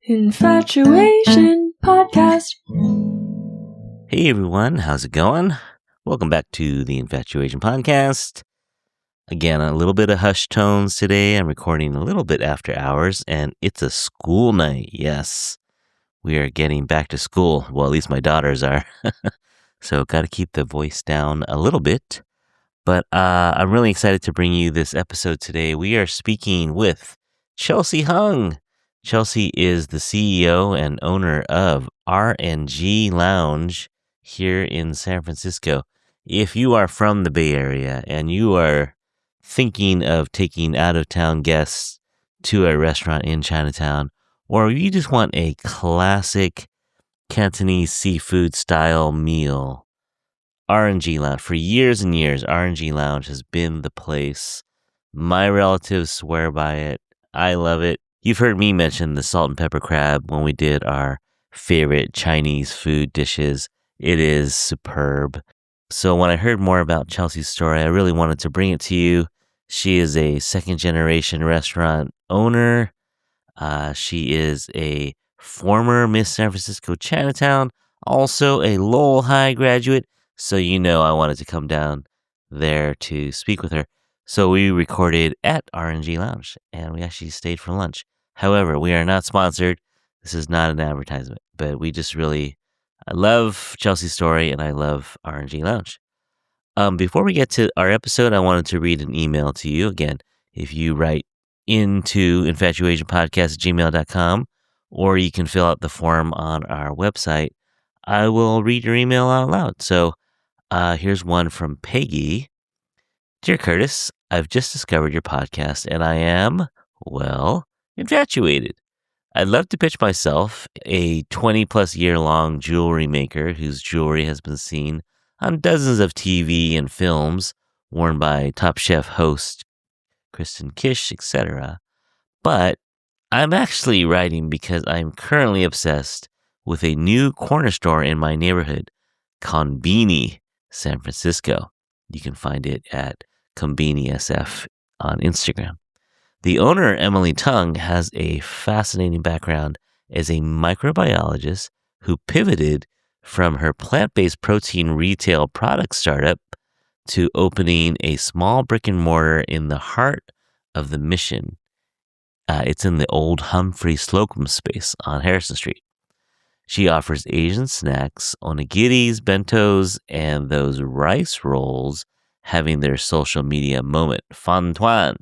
Infatuasian podcast. Hey everyone, how's it going? Welcome back to the Infatuasian podcast. Again, a little bit of hushed tones today. I'm recording a little bit after hours, and it's a school night. Yes, we are getting back to school. Well, at least my daughters are. So, got to keep the voice down a little bit. But I'm really excited to bring you this episode today. We are speaking with Chelsea Hung. Chelsea is the CEO and owner of R&G Lounge here in San Francisco. If you are from the Bay Area and you are thinking of taking out-of-town guests to a restaurant in Chinatown, or you just want a classic Cantonese seafood style meal, R&G Lounge. For years and years, R&G Lounge has been the place. My relatives swear by it. I love it. You've heard me mention the salt and pepper crab when we did our favorite Chinese food dishes. It is superb. So when I heard more about Chelsea's story, I really wanted to bring it to you. She is a second-generation restaurant owner. She is a former Miss San Francisco Chinatown, also a Lowell High graduate. So I wanted to come down there to speak with her. So we recorded at R&G Lounge, and we actually stayed for lunch. However, we are not sponsored. This is not an advertisement, but I love Chelsea's story, and I love R&G Lounge. Before we get to our episode, I wanted to read an email to you. Again, if you write into infatuasianpodcast@gmail.com, or you can fill out the form on our website, I will read your email out loud. So here's one from Peggy. Dear Curtis, I've just discovered your podcast, and I am, infatuated. I'd love to pitch myself, a 20-plus year-long jewelry maker whose jewelry has been seen on dozens of TV and films worn by Top Chef host Kristen Kish, etc. But I'm actually writing because I'm currently obsessed with a new corner store in my neighborhood, Konbini, San Francisco. You can find it at Konbini SF on Instagram. The owner, Emily Tung, has a fascinating background as a microbiologist who pivoted from her plant-based protein retail product startup to opening a small brick and mortar in the heart of the Mission. It's in the old Humphrey Slocum space on Harrison Street. She offers Asian snacks, onigiris, bentos, and those rice rolls having their social media moment, fan tuan.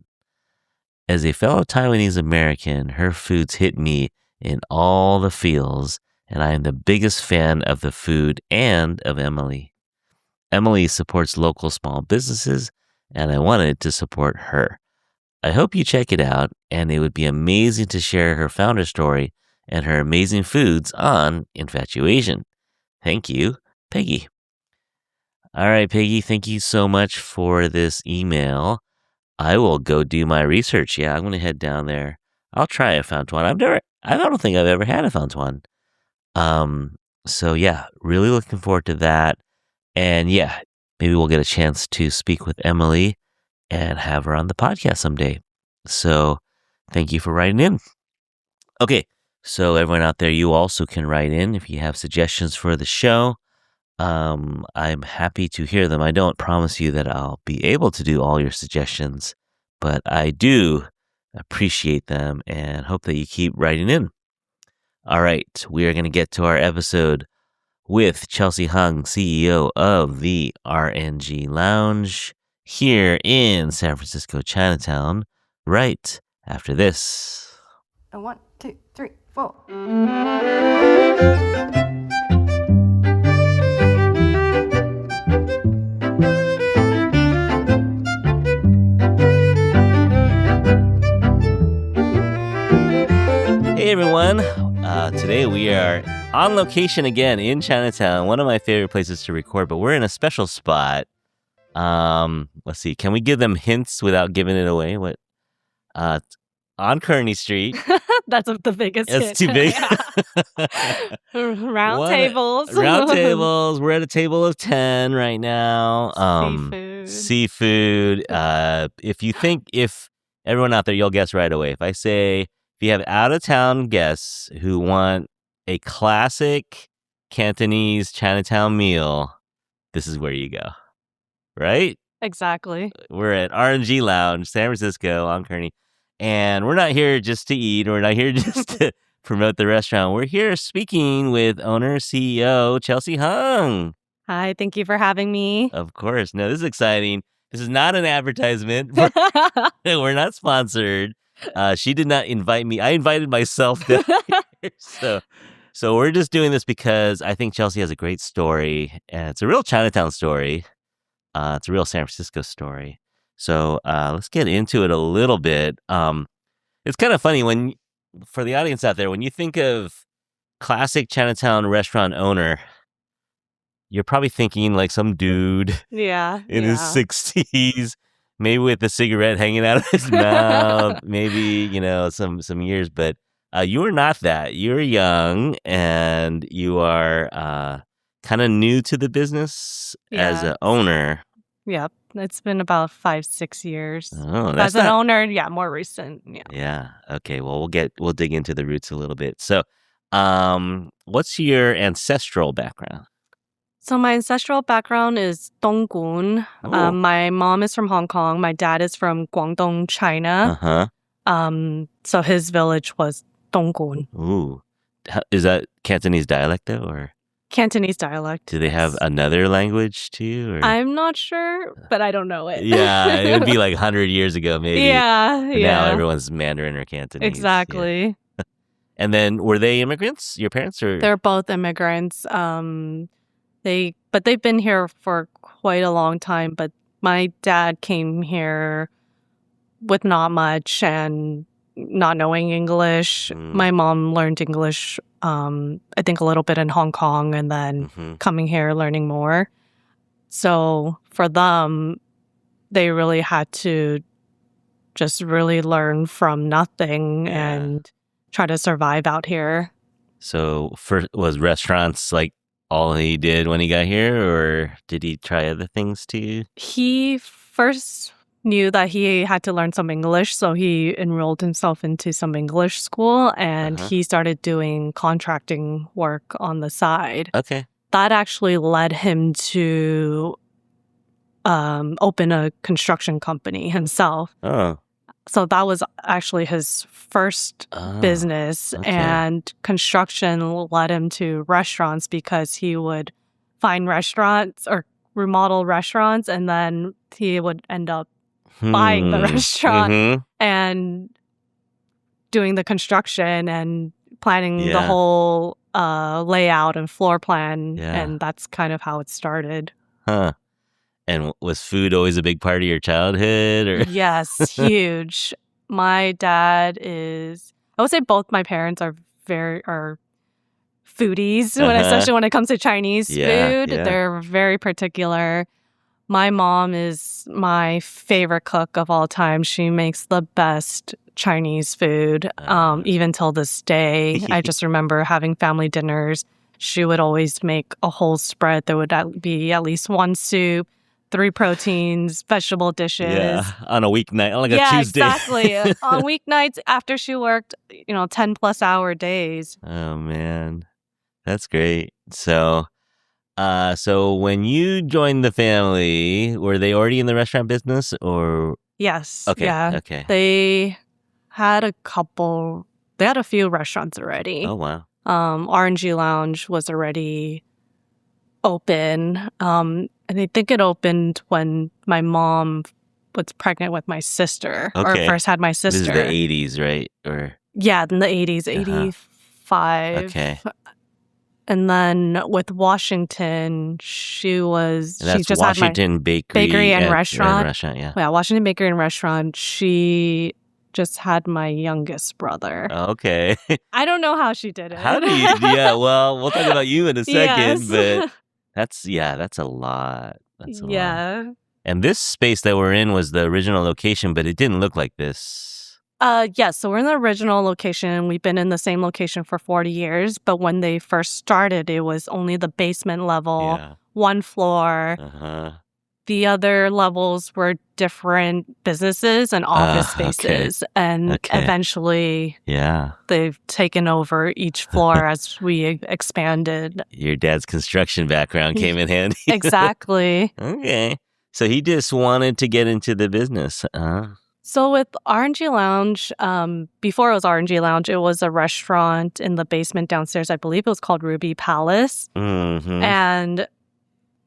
As a fellow Taiwanese American, her foods hit me in all the feels, and I am the biggest fan of the food and of Emily. Emily supports local small businesses, and I wanted to support her. I hope you check it out, and it would be amazing to share her founder story and her amazing foods on Infatuasian. Thank you, Peggy. All right, Peggy, thank you so much for this email. I will go do my research. Yeah, I'm going to head down there. I'll try a fan tuan. I don't think I've ever had a fan tuan. So yeah, really looking forward to that. And yeah, maybe we'll get a chance to speak with Emily and have her on the podcast someday. So thank you for writing in. Okay, so everyone out there, you also can write in if you have suggestions for the show. I'm happy to hear them. I don't promise you that I'll be able to do all your suggestions, but I do appreciate them and hope that you keep writing in. All right, we are going to get to our episode with Chelsea Hung, CEO of the R&G Lounge here in San Francisco, Chinatown, right after this. 1, 2, 3, 4. Hey everyone, today we are on location again in Chinatown, one of my favorite places to record, but we're in a special spot. Let's see, can we give them hints without giving it away? On Kearney Street. That's the biggest hit. It's too big. Round tables. Round tables. We're at a table of 10 right now. Seafood. If everyone out there, you'll guess right away. If I say if you have out-of-town guests who want a classic Cantonese Chinatown meal, this is where you go, right? Exactly. We're at R&G Lounge, San Francisco. I'm Kearney. And we're not here just to eat. We're not here just to promote the restaurant. We're here speaking with owner, CEO, Chelsea Hung. Hi, thank you for having me. Of course. No, this is exciting. This is not an advertisement. We're not sponsored. She did not invite me. I invited myself down here. So we're just doing this because I think Chelsea has a great story. And it's a real Chinatown story. It's a real San Francisco story. So let's get into it a little bit. It's kind of funny for the audience out there, when you think of classic Chinatown restaurant owner, you're probably thinking like some dude in his 60s, maybe with a cigarette hanging out of his mouth, maybe, some years. But you are not that. You're young and you are kind of new to the business as an owner. Yep. It's been about 5-6 years. Oh, as an owner, more recent. Yeah. Okay. Well, we'll dig into the roots a little bit. So, what's your ancestral background? So my ancestral background is Donggun. My mom is from Hong Kong. My dad is from Guangdong, China. So his village was Donggun. Ooh. Is that Cantonese dialect though, or? Cantonese dialect. Do they have another language too? Or? I'm not sure, but I don't know it. Yeah, it would be like 100 years ago, maybe. Yeah. Now everyone's Mandarin or Cantonese. Exactly. Yeah. And then, were they immigrants? Your parents, or? They're both immigrants. But they've been here for quite a long time. But my dad came here with not much and not knowing English. My mom learned English, I think a little bit in Hong Kong, and then coming here, learning more. So for them, they really had to just really learn from nothing and try to survive out here. So was restaurants like all he did when he got here, or did he try other things too? He first knew that he had to learn some English, so he enrolled himself into some English school, and he started doing contracting work on the side. Okay. That actually led him to open a construction company himself. Oh. So that was actually his first business, and construction led him to restaurants because he would find restaurants or remodel restaurants, and then he would end up buying the restaurant and doing the construction and planning the whole layout and floor plan, and that's kind of how it started. Huh. And was food always a big part of your childhood? Or? Yes, huge. My dad is, I would say both my parents are foodies, especially when it comes to Chinese food. They're very particular. My mom is my favorite cook of all time. She makes the best Chinese food, even till this day. I just remember having family dinners. She would always make a whole spread. There would be at least one soup, 3 proteins, vegetable dishes. Yeah, on a weeknight, on like a Tuesday. Yeah, exactly. On weeknights after she worked, 10+ hour days. Oh, man. That's great. So when you joined the family, were they already in the restaurant business, or? Yes. Okay. Yeah. Okay. They had a few restaurants already. Oh, wow. R&G Lounge was already open. And I think it opened when my mom was pregnant with my sister, or first had my sister. This is the 80s, right? Or yeah, in the 80s, 85. Okay. And then with Washington, she just Washington had my Bakery and Restaurant. Yeah, Washington Bakery and Restaurant. She just had my youngest brother. Okay. I don't know how she did it. How do you? Yeah, well, we'll talk about you in a second, but that's a lot. That's a lot. And this space that we're in was the original location, but it didn't look like this. Yes, so we're in the original location. We've been in the same location for 40 years, but when they first started, it was only the basement level, one floor. the other levels were different businesses and office Okay. spaces. And Okay. eventually Yeah. they've taken over each floor as we expanded. Your dad's construction background came in handy. Exactly. Okay. So he just wanted to get into the business. So with R&G Lounge, before it was R&G Lounge, it was a restaurant in the basement downstairs. I believe it was called Ruby Palace. Mm-hmm. And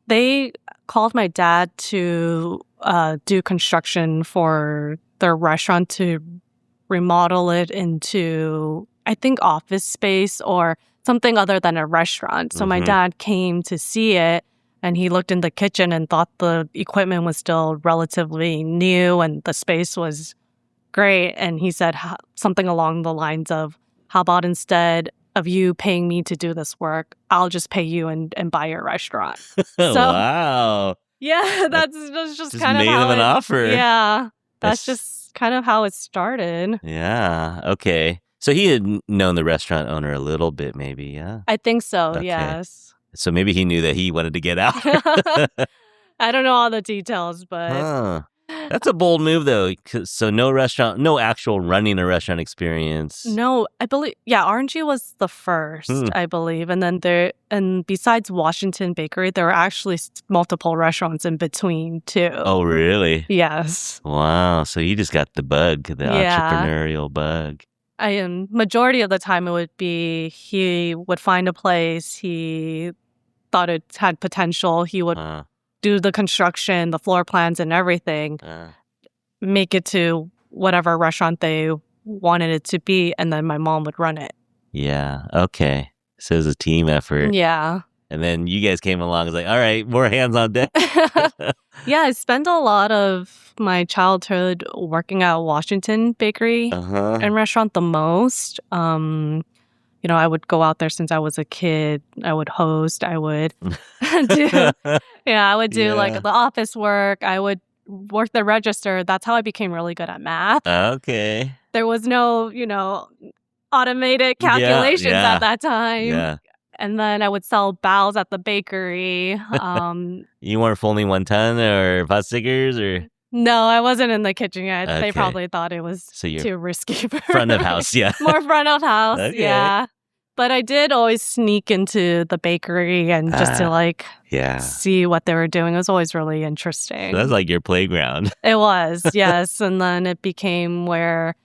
they called my dad to do construction for their restaurant, to remodel it into, I think, office space or something other than a restaurant. So my Mhm. dad came to see it, and he looked in the kitchen and thought the equipment was still relatively new and the space was great. And he said something along the lines of, how about instead of you paying me to do this work, I'll just pay you and buy your restaurant. So Wow. yeah, that's just Just kind of made how him an it, offer. yeah, That's- that's just kind of how it started. Yeah. Okay. So he had known the restaurant owner a little bit, maybe. Yeah. I think so, Okay. yes. So maybe he knew that he wanted to get out. I don't know all the details, but Huh. That's a bold move, though. So no actual running a restaurant experience. no, I believe, yeah, R&G was the first, I believe. And then and besides Washington Bakery, there were actually multiple restaurants in between too. Oh, really? Yes. Wow. So you just got the bug, the Yeah. entrepreneurial bug. Majority of the time it would be he would find a place, he thought it had potential, he would do the construction, the floor plans and everything, make it to whatever restaurant they wanted it to be, and then my mom would run it. Yeah. Okay. So it was a team effort. Yeah. And then you guys came along. It's like, all right, more hands on deck. Yeah, I spent a lot of my childhood working at Washington Bakery and restaurant the most. I would go out there since I was a kid. I would host. I would do, like the office work. I would work the register. That's how I became really good at math. Okay. There was no, automated calculations at that time. Yeah. And then I would sell bows at the bakery. You weren't folding 1-ton or pot stickers or? No, I wasn't in the kitchen yet. Okay. They probably thought it was So you're too risky. front of house, yeah. More front of house, Okay. yeah. But I did always sneak into the bakery and just to see what they were doing. It was always really interesting. So that's like your playground. It was, yes. And then it became where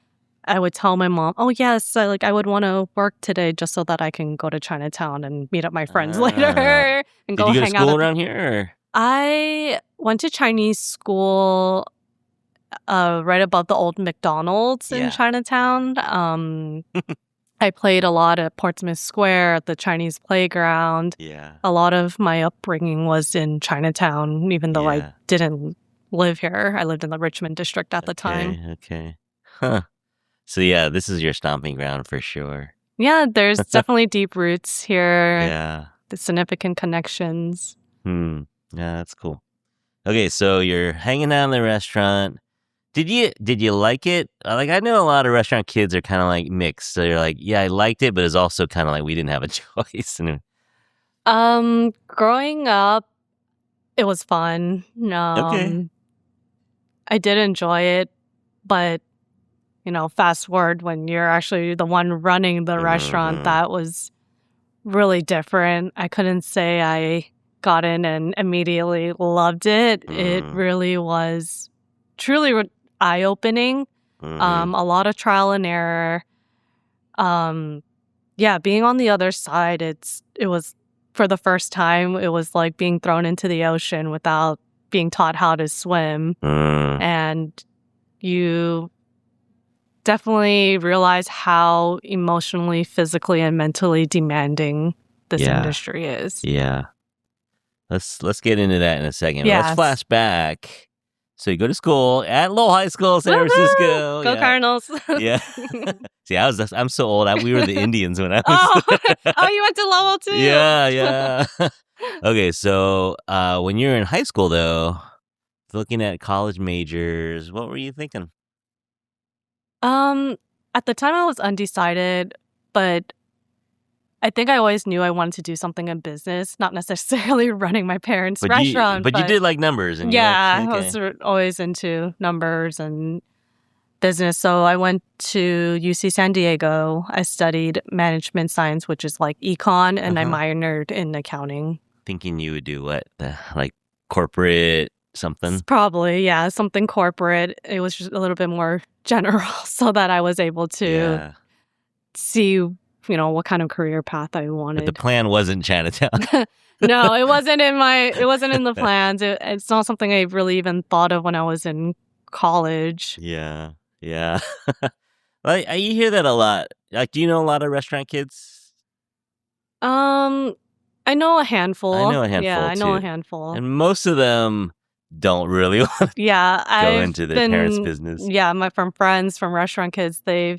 I would tell my mom, oh, yes, I would want to work today just so that I can go to Chinatown and meet up my friends later and go Did you go hang to school out. around here? Or? I went to Chinese school right above the old McDonald's in Chinatown. I played a lot at Portsmouth Square at the Chinese playground. Yeah. A lot of my upbringing was in Chinatown, even though I didn't live here. I lived in the Richmond district at the time. Okay. Huh. So yeah, this is your stomping ground for sure. Yeah, there's definitely deep roots here. Yeah. The significant connections. Yeah, that's cool. Okay, so you're hanging out in the restaurant. Did you like it? Like, I know a lot of restaurant kids are kind of like mixed. So you're like, yeah, I liked it, but it's also kind of like we didn't have a choice. Growing up, it was fun. Okay. I did enjoy it, but fast forward when you're actually the one running the restaurant, that was really different. I couldn't say I got in and immediately loved it. It really was truly eye-opening. A lot of trial and error. Being on the other side, it was for the first time, it was like being thrown into the ocean without being taught how to swim. And you definitely realize how emotionally, physically, and mentally demanding this industry is. Yeah. Let's get into that in a second. Yes. Let's flash back. So you go to school at Lowell High School, San Francisco. Go Cardinals. Yeah. See, I'm so old. We were the Indians when I was. You went to Lowell too. Yeah. Okay, so when you were in high school, though, looking at college majors, what were you thinking? At the time I was undecided, but I think I always knew I wanted to do something in business, not necessarily running my parents' restaurant. But you did like numbers. And yeah, you're like, I was always into numbers and business. So I went to UC San Diego. I studied management science, which is like econ, and I minored in accounting. Thinking you would do what? Like corporate something? Probably, yeah, something corporate. It was just a little bit more general so that I was able to see, what kind of career path I wanted. But the plan wasn't Chinatown. No, it wasn't in the plans. It's not something I really even thought of when I was in college. Yeah. Well, you hear that a lot. Like, do you know a lot of restaurant kids? I know a handful. Yeah, I know too. a handful. And most of them don't really want to go into their parents' business. Yeah, from friends, from restaurant kids, they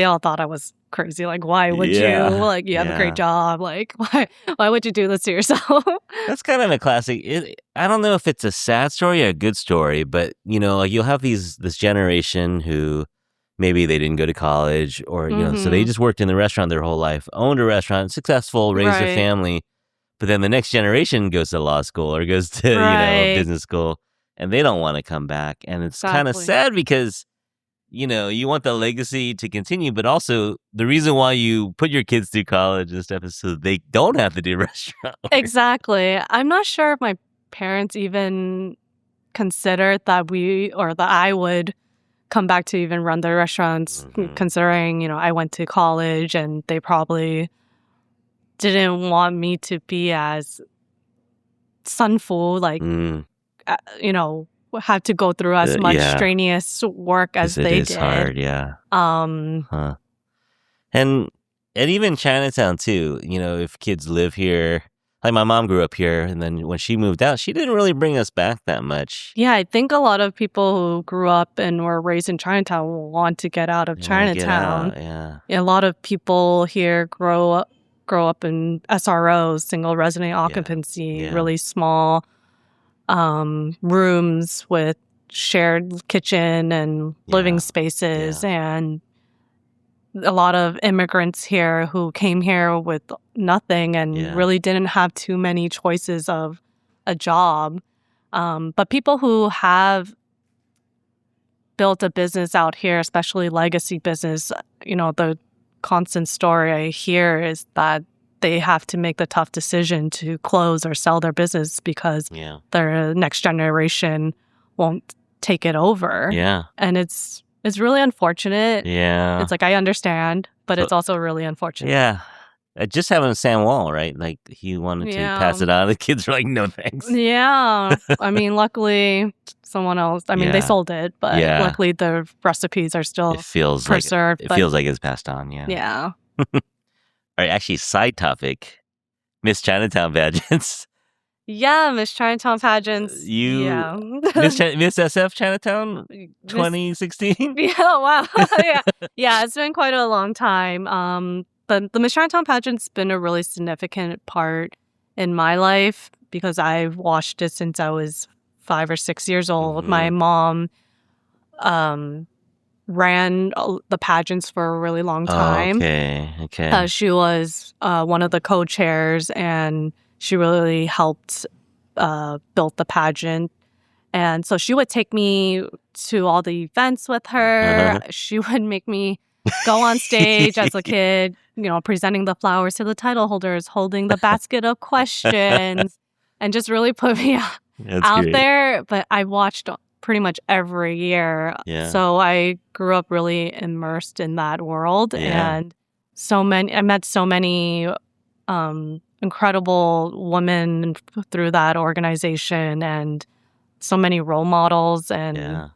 all thought I was crazy. Like, why would you? Like, you have a great job. Like, why would you do this to yourself? That's kind of a classic. I don't know if it's a sad story or a good story, but like you'll have this generation who maybe they didn't go to college or so they just worked in the restaurant their whole life, owned a restaurant, successful, raised a family. But then the next generation goes to law school or goes to business school, and they don't want to come back. And it's kind of sad because you want the legacy to continue, but also the reason why you put your kids through college and stuff is so they don't have to do restaurant work. Exactly. I'm not sure if my parents even considered that I would come back to even run their restaurants, considering, I went to college and they probably didn't want me to be as sunful, like, have to go through as much strenuous work as they did. It is hard, yeah. And even Chinatown too, if kids live here, like my mom grew up here, and then when she moved out, she didn't really bring us back that much. Yeah, I think a lot of people who grew up and were raised in Chinatown want to get out of Chinatown. A lot of people here grow up in SROs, single resident occupancy, really small rooms with shared kitchen and living spaces, and a lot of immigrants here who came here with nothing and really didn't have too many choices of a job. But people who have built a business out here, especially legacy business, the constant story I hear is that they have to make the tough decision to close or sell their business because their next generation won't take it over. And it's really unfortunate. It's like, I understand, but it's also really unfortunate. It just happened to Sam Wall, right? Like, he wanted to pass it on. The kids were like, no thanks. I mean, luckily someone else, they sold it, but luckily the recipes are still preserved. It feels like it's passed on. All right, actually, side topic, Miss Chinatown pageants. Miss Chinatown pageants. Miss SF Chinatown 2016? Wow. It's been quite a long time. But the Miss Chinatown pageant's been a really significant part in my life because I've watched it since I was 5 or 6 years old. My mom ran the pageants for a really long time. Okay. She was one of the co-chairs, and she really helped build the pageant. And so she would take me to all the events with her. She would make me go on stage as a kid, presenting the flowers to the title holders, holding the basket of questions, and just really put me out there. But I watched pretty much every year. So I grew up really immersed in that world. And I met so many incredible women through that organization and so many role models. And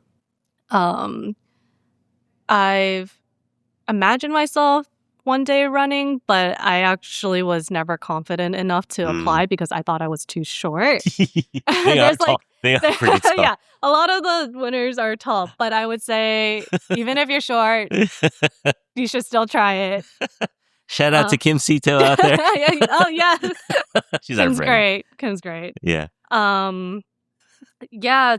I've imagined myself one day running, but I actually was never confident enough to apply because I thought I was too short. They are pretty tall. A lot of the winners are tall, but I would say even if you're short, you should still try it. Shout out to Kim Sito out there. She's our friend. Kim's great. Yeah.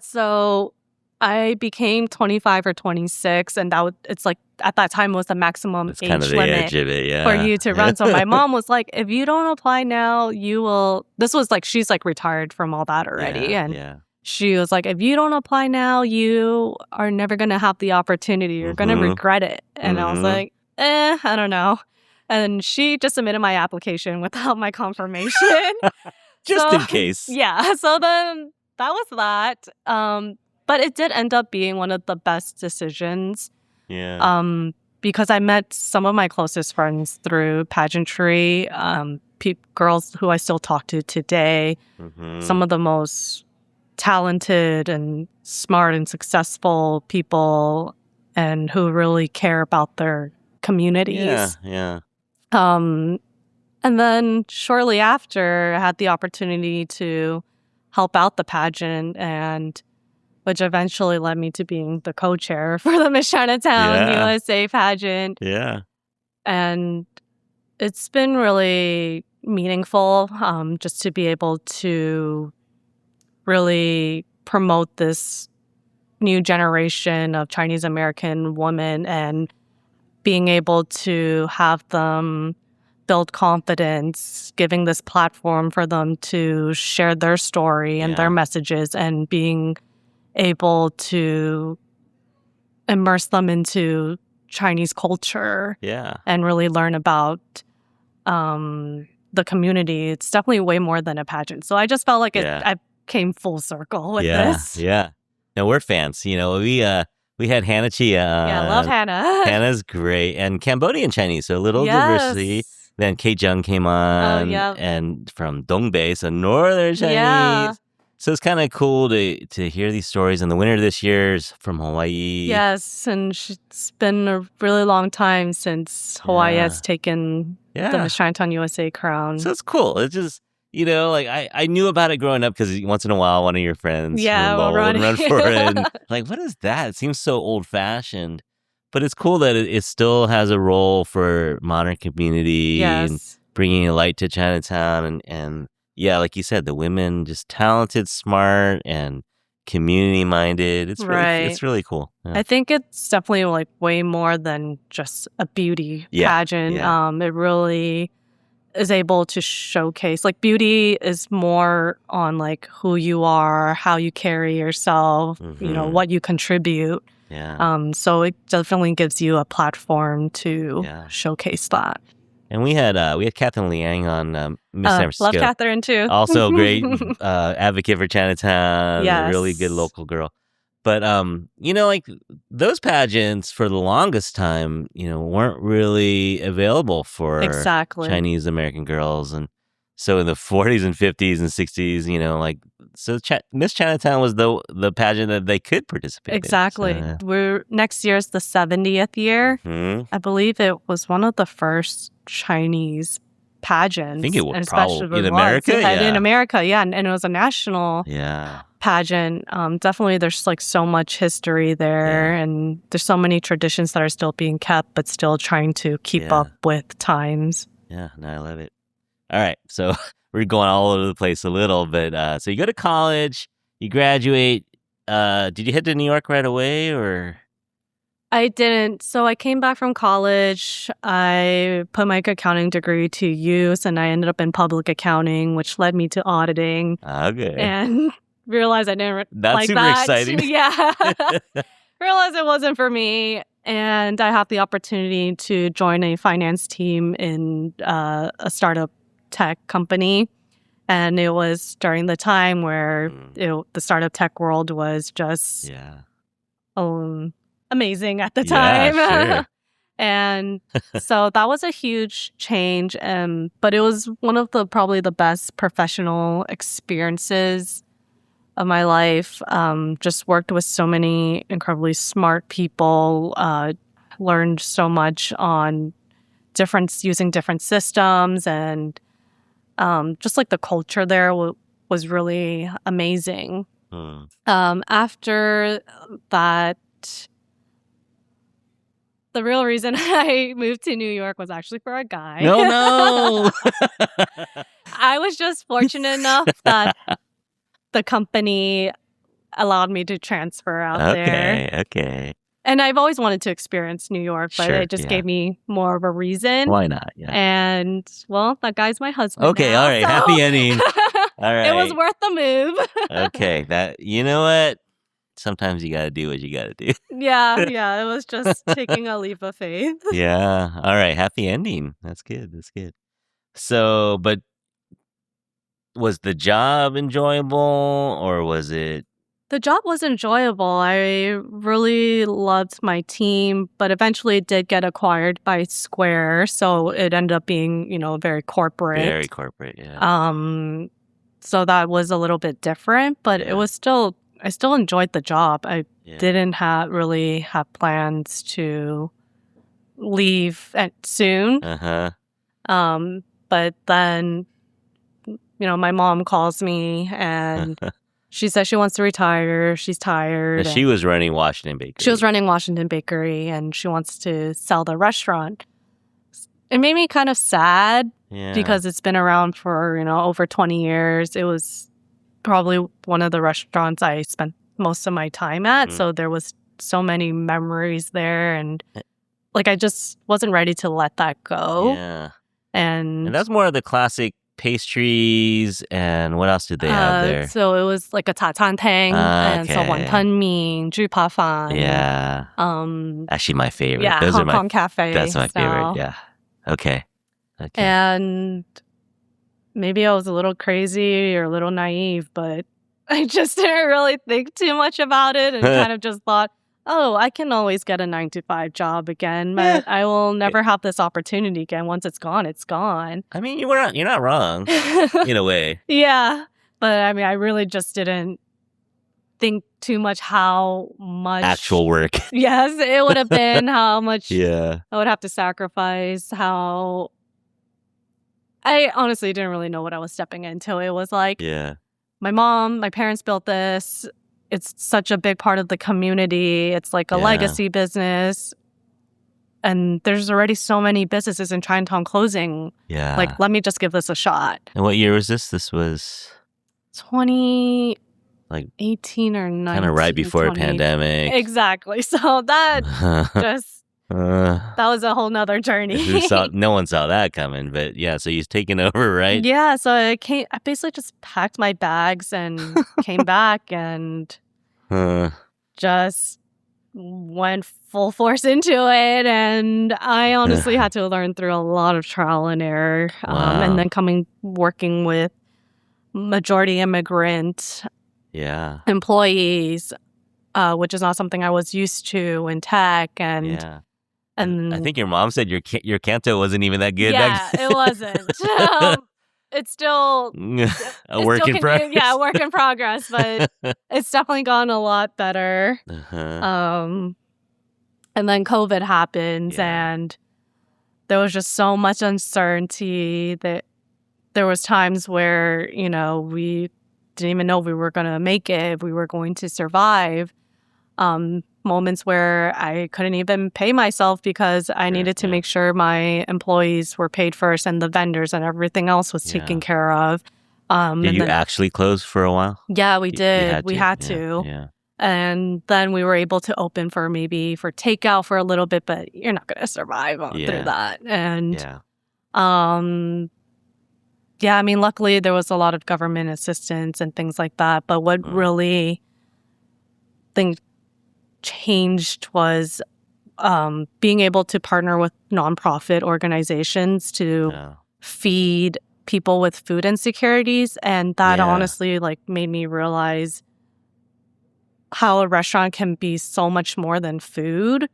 So I became 25 or 26, and it's like at that time was the maximum That's kind of age the limit edge of it, yeah. for you to run. So my mom was like, if you don't apply now, you will. This was like, she's like retired from all that already. And she was like, if you don't apply now, you are never going to have the opportunity. You're going to regret it. And I was like, I don't know. And she just submitted my application without my confirmation. Just in case. Yeah. So then that was that. But it did end up being one of the best decisions. Yeah. Because I met some of my closest friends through pageantry, girls who I still talk to today, some of the most talented and smart and successful people, and who really care about their communities. Yeah. And then shortly after, I had the opportunity to help out the pageant, and which eventually led me to being the co-chair for the Miss Chinatown USA pageant. Yeah. And it's been really meaningful just to be able to really promote this new generation of Chinese American women and being able to have them build confidence, giving this platform for them to share their story and their messages, and being able to immerse them into Chinese culture and really learn about the community. It's definitely way more than a pageant. So I just felt like I came full circle with this. Yeah. No, we're fans. You know, we had Hannah Chia. I love Hannah. Hannah's great. And Cambodian Chinese, so a little diversity. Then Kate Jung came on and from Dongbei, so northern Chinese. Yeah. So it's kind of cool to hear these stories. And the winner this year is from Hawaii. Yes, and it's been a really long time since Hawaii has taken the Miss Chinatown USA crown. So it's cool. It's just, you know, like I knew about it growing up because once in a while one of your friends will run for it. And like, what is that? It seems so old-fashioned. But it's cool that it still has a role for modern community and bringing a light to Chinatown. And yeah, like you said, the women just talented, smart, and community-minded. It's really cool. Yeah. I think it's definitely like way more than just a beauty pageant. It really is able to showcase, like, beauty is more on like who you are, how you carry yourself, you know, what you contribute. So it definitely gives you a platform to showcase that. And we had Catherine Liang on Miss San Francisco. Love Catherine too. Also a great advocate for Chinatown. Yes. A really good local girl. But you know, like those pageants for the longest time, you know, weren't really available for Chinese American girls. And so in the 40s and 50s and 60s, you know, like, so Miss Chinatown was the pageant that they could participate in. So, next year's the 70th year. I believe it was one of the first Chinese pageants. I think it was probably in America. In America, and it was a national pageant. Definitely, there's like so much history there, and there's so many traditions that are still being kept, but still trying to keep up with times. Yeah, no, I love it. All right, so we're going all over the place a little, but so you go to college, you graduate. Did you head to New York right away, or? I didn't. So I came back from college. I put my accounting degree to use, and I ended up in public accounting, which led me to auditing. Okay. And realized I didn't like super that. Exciting. Realized it wasn't for me. And I had the opportunity to join a finance team in a startup tech company. And it was during the time where the startup tech world was just amazing at the time. Sure. And so that was a huge change. But it was one of probably the best professional experiences of my life. Just worked with so many incredibly smart people, learned so much on using different systems, and just like the culture there was really amazing. After that, the real reason I moved to New York was actually for a guy. No. I was just fortunate enough that the company allowed me to transfer out there. Okay. And I've always wanted to experience New York, but Sure, it just gave me more of a reason. Why not? Yeah. And, well, that guy's my husband Okay, now, all right. so Happy ending. All right. it was worth the move. Okay, you know what? Sometimes you got to do what you got to do. Yeah, it was just taking a leap of faith. Yeah. All right. Happy ending. That's good. So, but was the job enjoyable or was it? The job was enjoyable. I really loved my team, but eventually it did get acquired by Square, so it ended up being, very corporate. Very corporate, yeah. So that was a little bit different, but it was I still enjoyed the job. I didn't really have plans to leave soon. But then, my mom calls me and she says she wants to retire. She's tired. She was running Washington Bakery. She was running Washington Bakery, and she wants to sell the restaurant. It made me kind of sad because it's been around for, over 20 years. It was probably one of the restaurants I spent most of my time at. So there was so many memories there. And I just wasn't ready to let that go. Yeah. And that's more of the classic pastries, and what else did they have there? So it was like a 茶餐厅 and so wanton-min, 猪扒饭. Yeah. Actually, my favorite. Yeah, Those Hong are Kong cafe. That's my style. favorite. Yeah. Okay. And maybe I was a little crazy or a little naive, but I just didn't really think too much about it and kind of just thought, oh, I can always get a 9-to-5 job again, but I will never have this opportunity again. Once it's gone, it's gone. I mean, you're not wrong in a way. Yeah. But I mean, I really just didn't think too much how much actual work. Yes, it would have been how much I would have to sacrifice, how I honestly didn't really know what I was stepping into. It was like my parents built this. It's such a big part of the community. It's like a legacy business. And there's already so many businesses in Chinatown closing. Yeah. Let me just give this a shot. And what year was this? This was 2018 or 19. Kind of right before a pandemic. Exactly. So that just, that was a whole nother journey. No one saw that coming, but yeah, so he's taking over, right? Yeah, so I basically just packed my bags and came back and just went full force into it. And I honestly had to learn through a lot of trial and error. Wow. And then working with majority immigrant employees, which is not something I was used to in tech. And I think your mom said your Canto wasn't even that good. Yeah, it wasn't. It's still a work in progress. Yeah, a work in progress, but it's definitely gotten a lot better. And then COVID happens, and there was just so much uncertainty that there was times where, we didn't even know if we were going to make it, if we were going to survive. Moments where I couldn't even pay myself because I needed to make sure my employees were paid first and the vendors and everything else was taken care of. Did you actually close for a while? Yeah, we did. We had to. Yeah. And then we were able to open for takeout for a little bit, but you're not going to survive through that. And I mean, luckily there was a lot of government assistance and things like that. But what really changed was being able to partner with nonprofit organizations to feed people with food insecurities. And that honestly made me realize how a restaurant can be so much more than food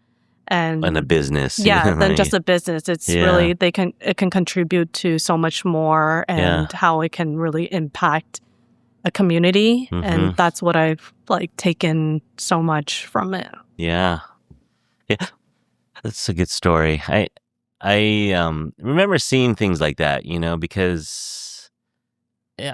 and a business. Than just a business. It's really it can contribute to so much more, and how it can really impact a community. And that's what I've taken so much from it. Yeah, that's a good story. I remember seeing things like that, because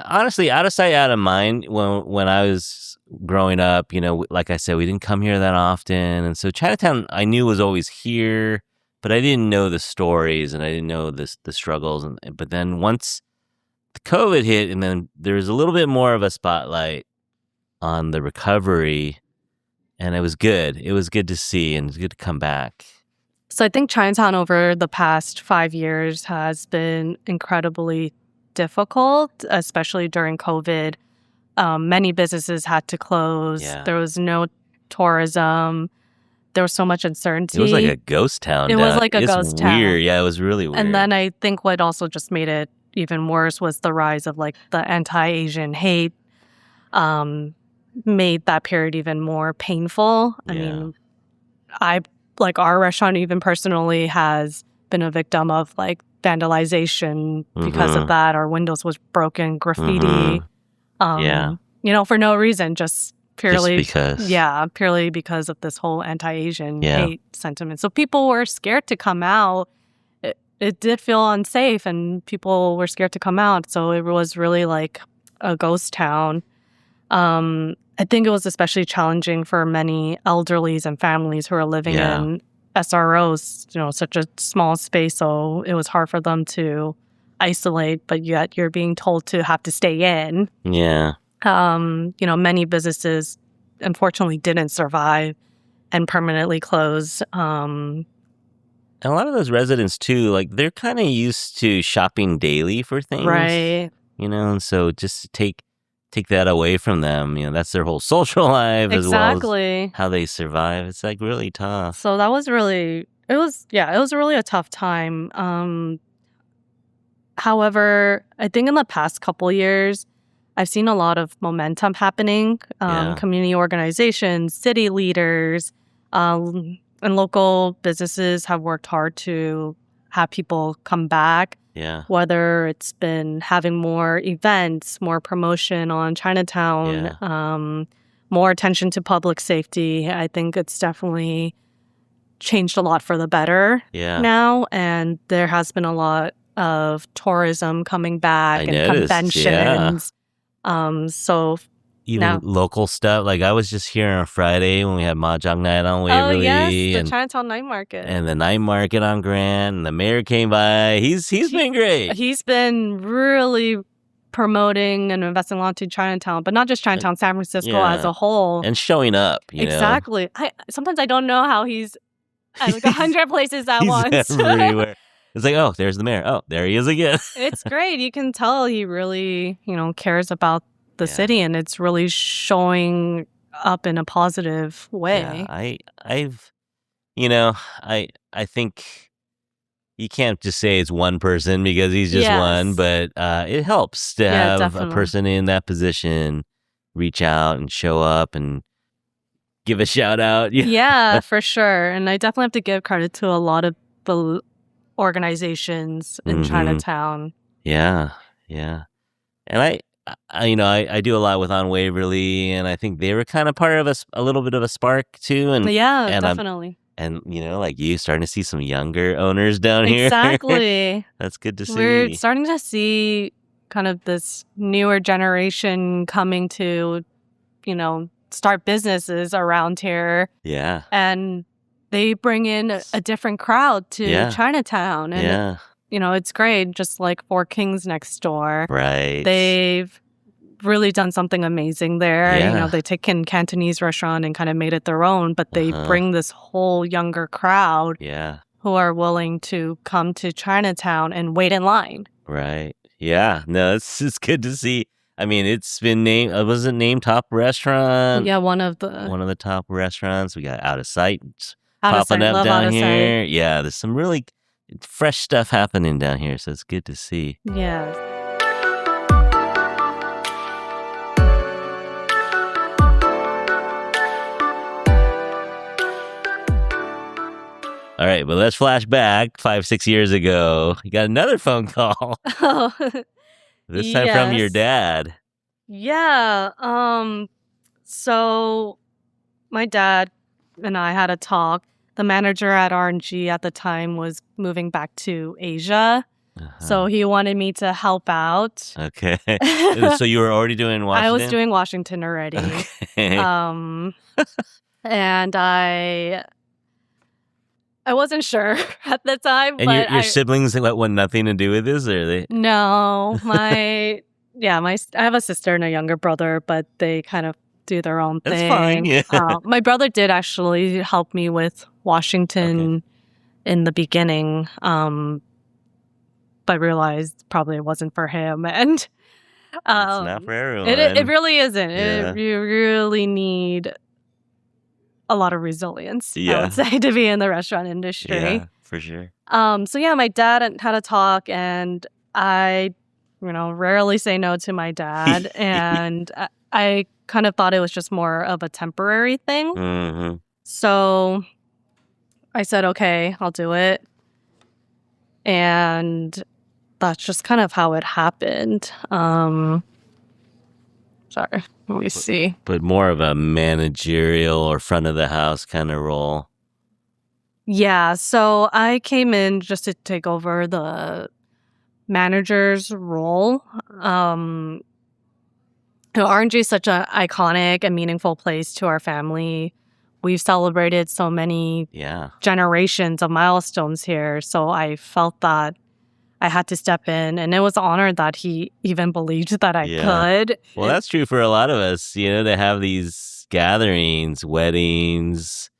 honestly, out of sight, out of mind. When I was growing up, like I said, we didn't come here that often, and so Chinatown I knew was always here, but I didn't know the stories and I didn't know the struggles. But then once the COVID hit, and then there was a little bit more of a spotlight on the recovery. And it was good. It was good to see and it's good to come back. So I think Chinatown over the past 5 years has been incredibly difficult, especially during COVID. Many businesses had to close. Yeah. There was no tourism. There was so much uncertainty. It was like a ghost town. It was like a ghost town. Weird. Yeah, it was really weird. And then I think what also just made it even worse was the rise of like the anti-Asian hate. Made that period even more painful. I mean, our restaurant even personally has been a victim of like vandalization because of that. Our windows was broken, graffiti. For no reason, just purely because. Yeah, purely because of this whole anti-Asian hate sentiment. So people were scared to come out. It did feel unsafe and people were scared to come out. So it was really like a ghost town. I think it was especially challenging for many elderlies and families who are living in SROs, such a small space. So it was hard for them to isolate, but yet you're being told to have to stay in. Yeah. Many businesses unfortunately didn't survive and permanently closed. And a lot of those residents too, like they're kind of used to shopping daily for things. Right. And so just to take that away from them, that's their whole social life as well as how they survive. It's like really tough. So that was really, it was really a tough time. However, I think in the past couple years, I've seen a lot of momentum happening. Community organizations, city leaders, and local businesses have worked hard to have people come back. Yeah. Whether it's been having more events, more promotion on Chinatown, more attention to public safety. I think it's definitely changed a lot for the better now. And there has been a lot of tourism coming back conventions. So even local stuff. Like I was just here on Friday when we had Mahjong night on Waverly. Oh yes, the Chinatown night market. And the night market on Grand. And the mayor came by. He's been great. He's been really promoting and investing a lot into Chinatown, but not just Chinatown, San Francisco as a whole. And showing up, Exactly. Sometimes I don't know how he's at like 100 places at once. Everywhere. It's like, oh, there's the mayor. Oh, there he is again. It's great. You can tell he really, cares about the city, and it's really showing up in a positive way. Yeah, I think you can't just say it's one person because he's just one, but it helps to have definitely. A person in that position reach out and show up and give a shout out. Yeah, for sure. And I definitely have to give credit to a lot of the organizations in Chinatown. Yeah. And I do a lot with On Waverly, and I think they were kind of part of a little bit of a spark too. And Definitely. Like you starting to see some younger owners down here. Exactly. That's good to see. We're starting to see kind of this newer generation coming to, start businesses around here. Yeah. And they bring in a different crowd to Chinatown. And it's great, just like Four Kings next door. Right. They've really done something amazing there. Yeah. They taken Cantonese restaurant and kind of made it their own, but they bring this whole younger crowd who are willing to come to Chinatown and wait in line. Right. Yeah. No, it's good to see. I mean, it's been named, was it named top restaurant? Yeah, one of the top restaurants. We got Out of Sight popping up down here. Yeah, there's some really fresh stuff happening down here, so it's good to see. Yeah. All right, but let's flash back 5-6 years ago. You got another phone call. This time from your dad. Yeah. So my dad and I had a talk. The manager at R&G at the time was moving back to Asia. So he wanted me to help out. Okay. So you were already doing Washington? I was doing Washington already. Okay. And I wasn't sure at the time. And but your siblings want nothing to do with this, or they? No, I have a sister and a younger brother, but they kind of do their own That's thing. fine, yeah. My brother did actually help me with Washington in the beginning, but realized probably it wasn't for him. And It's not for everyone. it really isn't. Yeah. You really need a lot of resilience, I Yeah. would say, to be in the restaurant industry. Yeah, for sure. So yeah, my dad had a talk, and I, rarely say no to my dad, and I kind of thought it was just more of a temporary thing. Mm-hmm. So I said, okay, I'll do it. And that's just kind of how it happened. Sorry, let me see. But more of a managerial or front of the house kind of role. Yeah, so I came in just to take over the manager's role. R&G is such an iconic and meaningful place to our family. We've celebrated so many generations of milestones here, so I felt that I had to step in, and it was an honor that he even believed that I could. Well, that's true for a lot of us. They have these gatherings, weddings,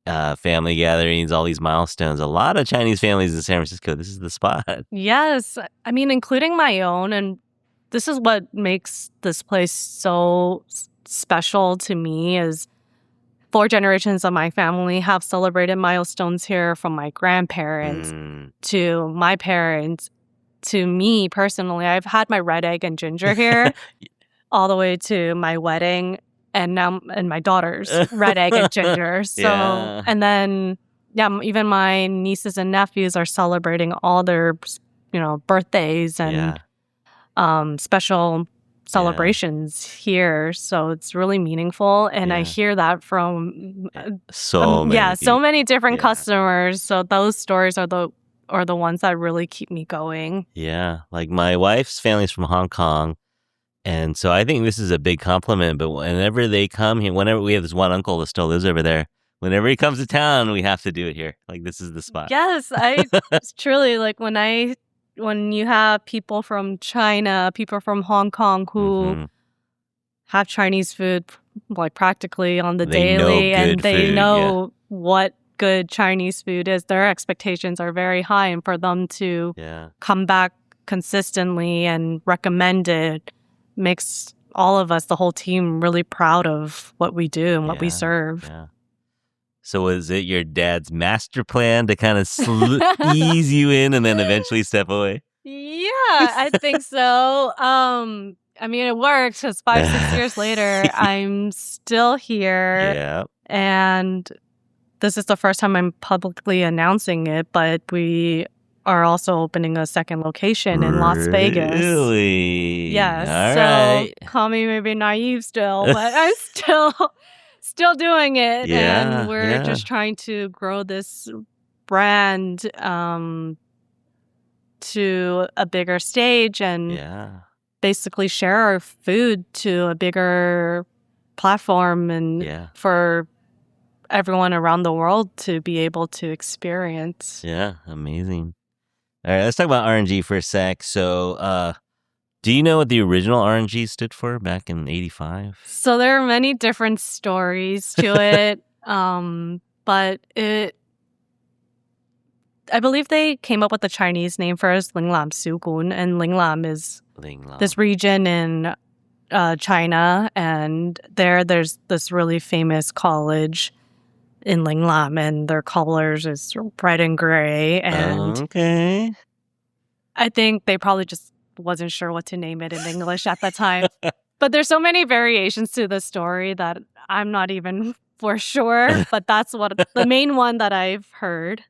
family gatherings, all these milestones. A lot of Chinese families in San Francisco, this is the spot. Yes. I mean, including my own. And this is what makes this place so special to me is 4 generations of my family have celebrated milestones here, from my grandparents to my parents to me personally. I've had my red egg and ginger here all the way to my wedding, and now and my daughter's red egg and ginger. So and then even my nieces and nephews are celebrating all their birthdays and special celebrations here, so it's really meaningful, and I hear that from so many different customers. So those stories are the ones that really keep me going. Yeah, like my wife's family's from Hong Kong, and so I think this is a big compliment. But whenever they come here, whenever we have this one uncle that still lives over there, whenever he comes to town, we have to do it here. Like, this is the spot. Yes, it's truly like when you have people from China, people from Hong Kong who have Chinese food like practically on the daily, and they know what good Chinese food is, their expectations are very high, and for them to come back consistently and recommend it makes all of us, the whole team, really proud of what we do and what we serve. Yeah. So was it your dad's master plan to kind of ease you in and then eventually step away? Yeah, I think so. I mean, it worked because 5-6 years later, I'm still here. Yeah. And this is the first time I'm publicly announcing it, but we are also opening a second location in Las Vegas. Really? Yes. All so right. Call me maybe naive still, but I'm still doing it. Yeah, and we're just trying to grow this brand to a bigger stage and basically share our food to a bigger platform and for everyone around the world to be able to experience. Yeah, amazing. All right, let's talk about R&G for a sec. So, do you know what the original R&G stood for back in '85? So there are many different stories to it, but I believe they came up with the Chinese name first, Linglam Sugun, and Linglam is this region in China, and there's this really famous college in Linglam, and their colors is red and gray, and I think they probably just wasn't sure what to name it in English at the time. But there's so many variations to the story that I'm not even for sure, but that's what the main one that I've heard.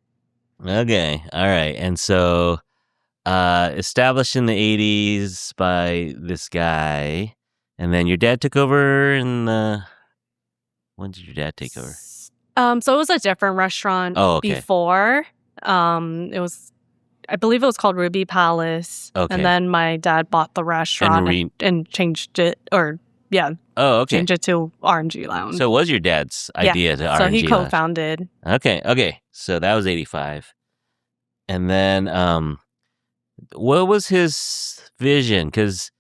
Okay, all right. And so established in the 80s by this guy, and then your dad took over when did your dad take over? So it was a different restaurant before. I believe it was called Ruby Palace. Okay. And then my dad bought the restaurant and changed it, changed it to R&G Lounge. So it was your dad's idea to R&G Lounge. So he co-founded. Okay. So that was 85. And then what was his vision? Because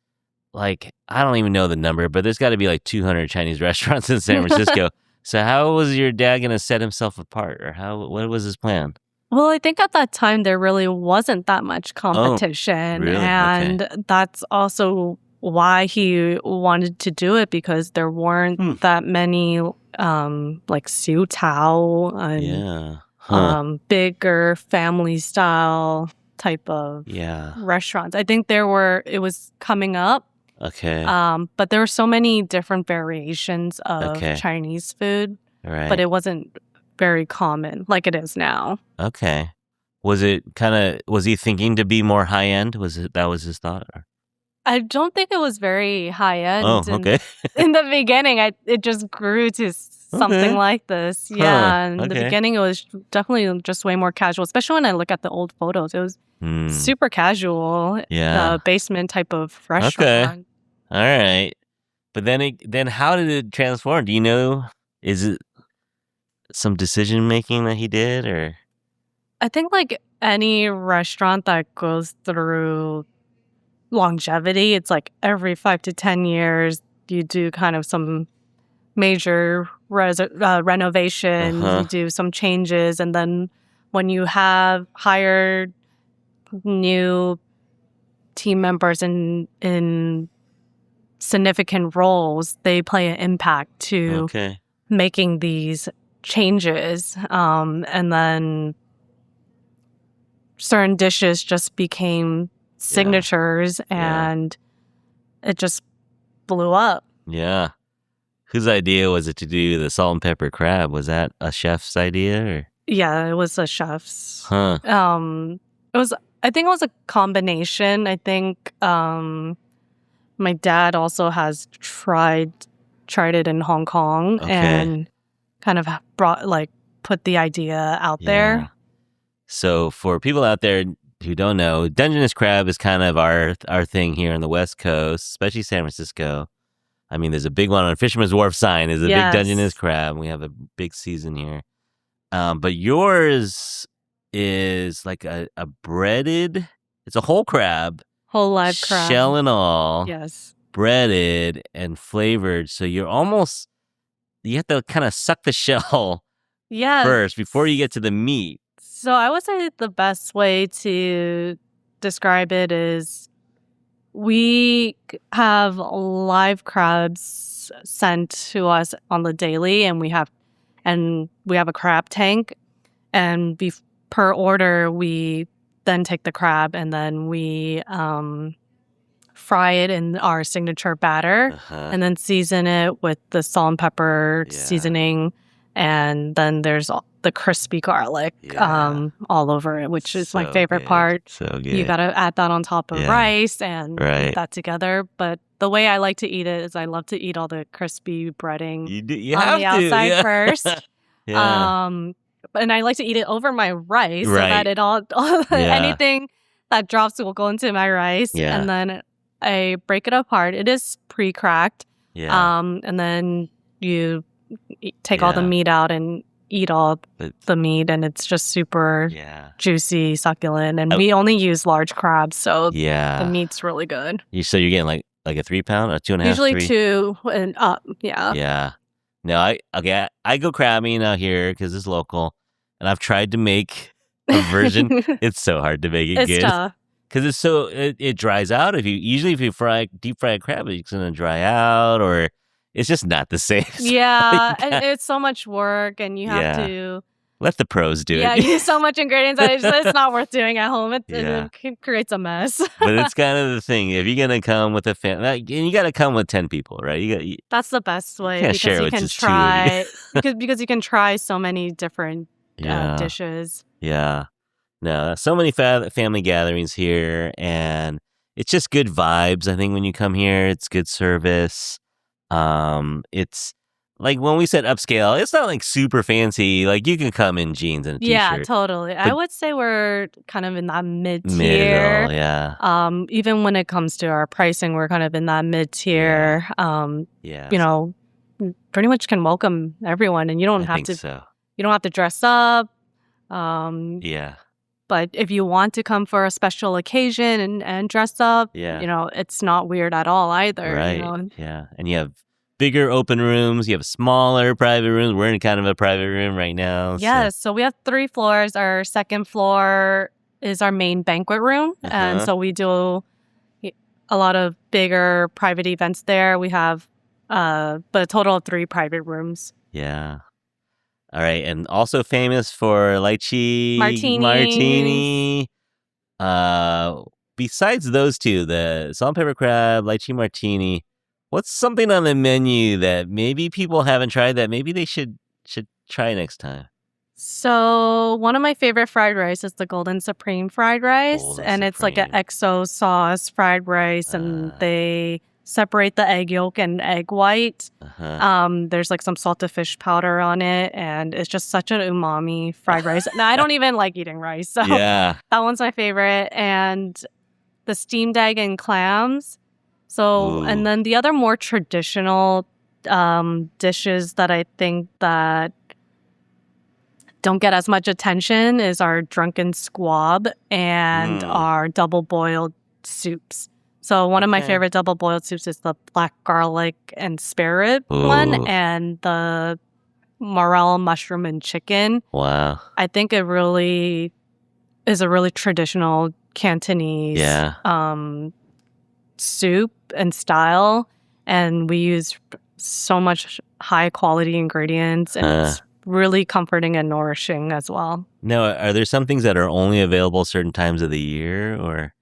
like, I don't even know the number, but there's got to be like 200 Chinese restaurants in San Francisco. So how was your dad going to set himself apart, or what was his plan? Well, I think at that time there really wasn't that much competition. really? And Okay. that's also why he wanted to do it, because there weren't that many like Siu Tao and Yeah. Huh. bigger family style type of Yeah. restaurants. I think it was coming up. Okay. But there were so many different variations of Okay. Chinese food, Right. but it wasn't very common like it is now. Okay. Was he thinking to be more high end? That was his thought? Or? I don't think it was very high end. Oh, okay. In the beginning, it just grew to something Okay. like this. Huh, Yeah, in the okay. beginning, it was definitely just way more casual, especially when I look at the old photos. It was super casual, Yeah. basement type of restaurant. All right. But then how did it transform? Do you know? Is it some decision making that he did, or? I think like any restaurant that goes through longevity, it's like every 5 to 10 years, you do kind of some major renovations, you do some changes, and then when you have hired new team members in significant roles, they play an impact to making these changes. And then certain dishes just became signatures, and it just blew up. Yeah. Whose idea was it to do the salt and pepper crab? Was that a chef's idea, or? Yeah, it was a chef's. Huh. I think it was a combination. I think my dad also has tried it in Hong Kong and kind of put the idea out there. So for people out there who don't know, Dungeness crab is kind of our thing here on the West Coast, especially San Francisco. I mean, there's a big one on Fisherman's Wharf sign. There's a big Dungeness crab. We have a big season here. But yours is like a breaded, it's a whole crab. Whole live crab. Shell and all. Yes. Breaded and flavored. So you have to kind of suck the shell first before you get to the meat. So I would say the best way to describe it is we have live crabs sent to us on the daily, and we have a crab tank, and per order we then take the crab and then we fry it in our signature batter, and then season it with the salt and pepper seasoning, and then there's the crispy garlic all over it, which is my favorite part. So good. You gotta add that on top of rice and put that together. But the way I like to eat it is I love to eat all the crispy breading on the outside first. And I like to eat it over my rice so that it all anything that drops will go into my rice. And then I break it apart. It is pre-cracked. And then you take all the meat out and eat all the meat, and it's just super juicy, succulent. And we only use large crabs, so the meat's really good. So you're getting like a 3 pound or 2.5? Usually 3? 2 and up. Yeah. No, I go crabbing out here because it's local, and I've tried to make a version. It's so hard to make it good. It's tough. Because it dries out. If you deep fry a crab, it's gonna dry out, or it's just not the same. Yeah, and it's so much work, and you have to let the pros do it. Yeah, you use so much ingredients that it's not worth doing at home. It creates a mess. But it's kind of the thing. If you're gonna come with a family, and you got to come with 10 people, right? That's the best way, because you can just try because you can try so many different dishes. Yeah. No, so many family gatherings here, and it's just good vibes. I think when you come here, it's good service. It's like when we said upscale, it's not like super fancy. Like you can come in jeans and a t-shirt. Yeah, totally. I would say we're kind of in that mid-tier. Middle, yeah. Even when it comes to our pricing, we're kind of in that mid-tier. You know, pretty much can welcome everyone, and you don't have to. So. You don't have to dress up. But if you want to come for a special occasion and dress up, Yeah. it's not weird at all either. Right. Yeah. And you have bigger open rooms. You have smaller private rooms. We're in kind of a private room right now. Yes. So we have 3 floors. Our second floor is our main banquet room. And so we do a lot of bigger private events there. We have but a total of 3 private rooms. Yeah. All right. And also famous for lychee Martinis. martini. Besides those two, the salt and pepper crab, lychee martini, what's something on the menu that maybe people haven't tried that maybe they should try next time? So one of my favorite fried rice is the Golden Supreme fried rice. Golden It's like an Supreme. XO sauce fried rice, and they separate the egg yolk and egg white. There's like some salted fish powder on it, and it's just such an umami fried rice. Now, I don't even like eating rice, so Yeah. that one's my favorite. And the steamed egg and clams. So, and then the other more traditional dishes that I think that don't get as much attention is our drunken squab and our double boiled soups. So one of my favorite double boiled soups is the black garlic and spare rib one, and the morel mushroom and chicken. Wow. I think it really is a really traditional Cantonese soup and style, and we use so much high quality ingredients, and it's really comforting and nourishing as well. Now, are there some things that are only available certain times of the year, or?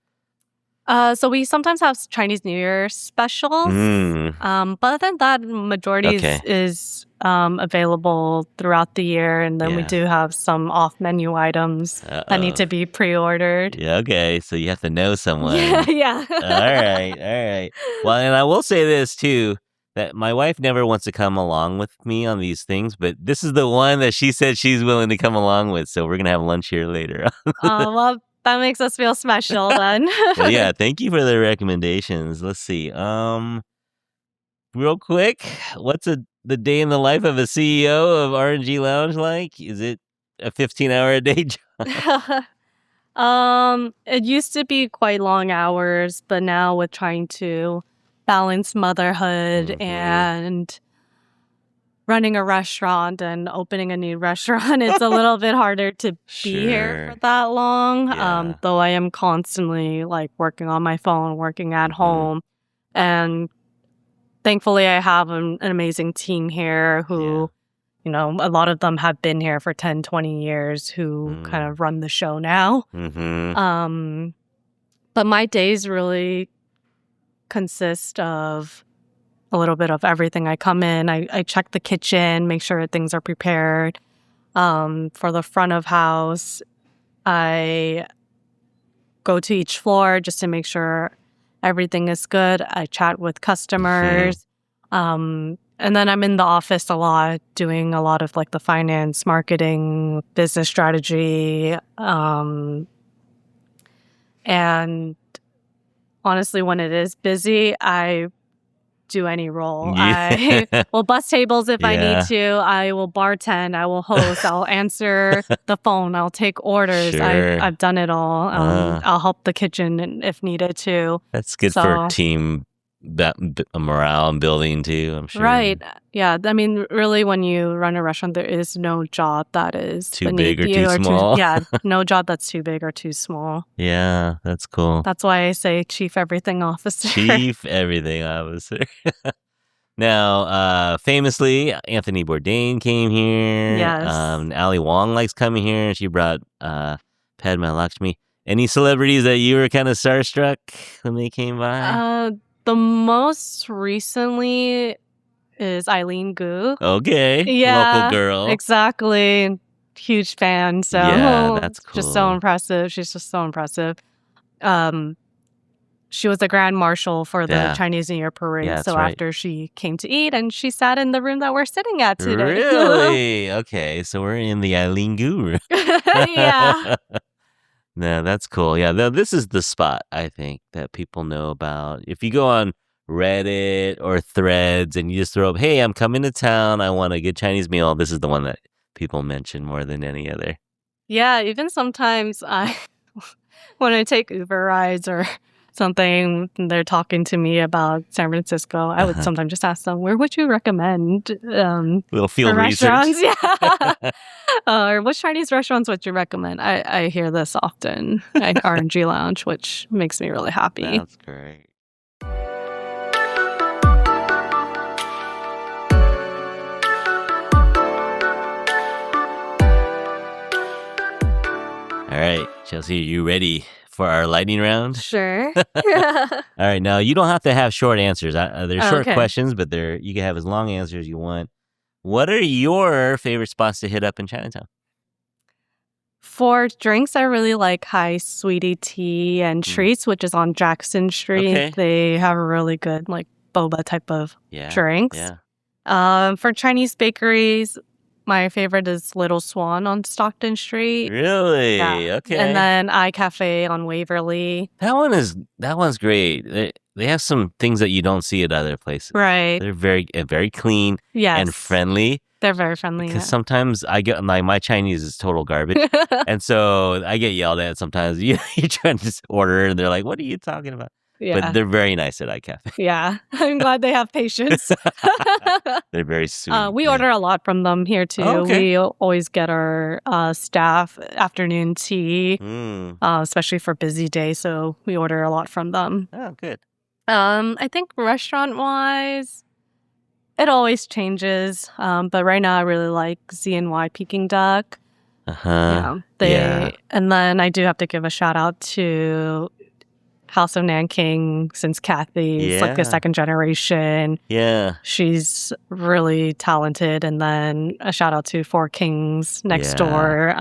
So we sometimes have Chinese New Year specials, but other than that, majority is available throughout the year, and then we do have some off-menu items that need to be pre-ordered. Yeah, okay, so you have to know someone. Yeah. All right. Well, and I will say this too, that my wife never wants to come along with me on these things, but this is the one that she said she's willing to come along with, so we're going to have lunch here later. Well, that makes us feel special then. Well, yeah, thank you for the recommendations. Let's see. Real quick, what's the day in the life of a CEO of R&G Lounge like? Is it a 15-hour-a-day job? It used to be quite long hours, but now with trying to balance motherhood and running a restaurant and opening a new restaurant, it's a little bit harder to be here for that long. Though I am constantly like working on my phone, working at home. And thankfully I have an amazing team here who, a lot of them have been here for 10, 20 years who kind of run the show now. But my days really consist of a little bit of everything. I come in, I check the kitchen, make sure things are prepared. For the front of house, I go to each floor just to make sure everything is good. I chat with customers. And then I'm in the office a lot, doing a lot of like the finance, marketing, business strategy. And honestly, when it is busy, I do any role. I will bus tables if I need to. I will bartend. I will host. I'll answer the phone. I'll take orders. I've done it all. I'll help the kitchen if needed to. That's good for team morale and building too, I'm sure. Right. Yeah. I mean, really, when you run a restaurant, there is no job that is too big or too small. No job that's too big or too small. Yeah, that's cool. That's why I say Chief Everything Officer. Chief Everything Officer. Now, famously, Anthony Bourdain came here. Yes. Ali Wong likes coming here. She brought Padma Lakshmi. Any celebrities that you were kind of starstruck when they came by? The most recently is Eileen Gu. Okay. Yeah. Local girl. Exactly. Huge fan. So yeah, that's cool. Just so impressive. She's just so impressive. She was the grand marshal for the Chinese New Year parade. Yeah, so right. after she came to eat, and she sat in the room that we're sitting at today. Really? Okay. So we're in the Eileen Gu room. Yeah. No, that's cool. Yeah, this is the spot, I think, that people know about. If you go on Reddit or Threads and you just throw up, hey, I'm coming to town, I want a good Chinese meal, this is the one that people mention more than any other. Yeah, even sometimes when I take Uber rides or something, and they're talking to me about San Francisco, I would sometimes just ask them, where would you recommend Little for field research. restaurants? Yeah. Or which Chinese restaurants would you recommend? I hear this often at R&G Lounge, which makes me really happy. That's great. All right, Chelsea, are you ready for our lightning round? Sure. All right, now you don't have to have short answers. They're short Okay. questions, but you can have as long answers as you want. What are your favorite spots to hit up in Chinatown? For drinks, I really like High Sweetie Tea and Treats, which is on Jackson Street. Okay. They have a really good like boba type of drinks. Yeah. For Chinese bakeries, my favorite is Little Swan on Stockton Street. Really? Yeah. Okay. And then iCafe on Waverly. That one's great. They have some things that you don't see at other places. Right. They're very clean Yes. and friendly. They're very friendly. Because sometimes I get my Chinese is total garbage, and so I get yelled at sometimes. You're trying to just order, and they're like, "What are you talking about?" Yeah. But they're very nice at iCafe. Yeah. I'm glad they have patience. They're very sweet. We order a lot from them here too. Oh, okay. We always get our staff afternoon tea, especially for busy days. So we order a lot from them. Oh, good. I think restaurant-wise, it always changes. But right now I really like ZNY Peking Duck. Yeah. And then I do have to give a shout out to House of Nanking, since Kathy's like the second generation. Yeah. She's really talented. And then a shout out to Four Kings next door.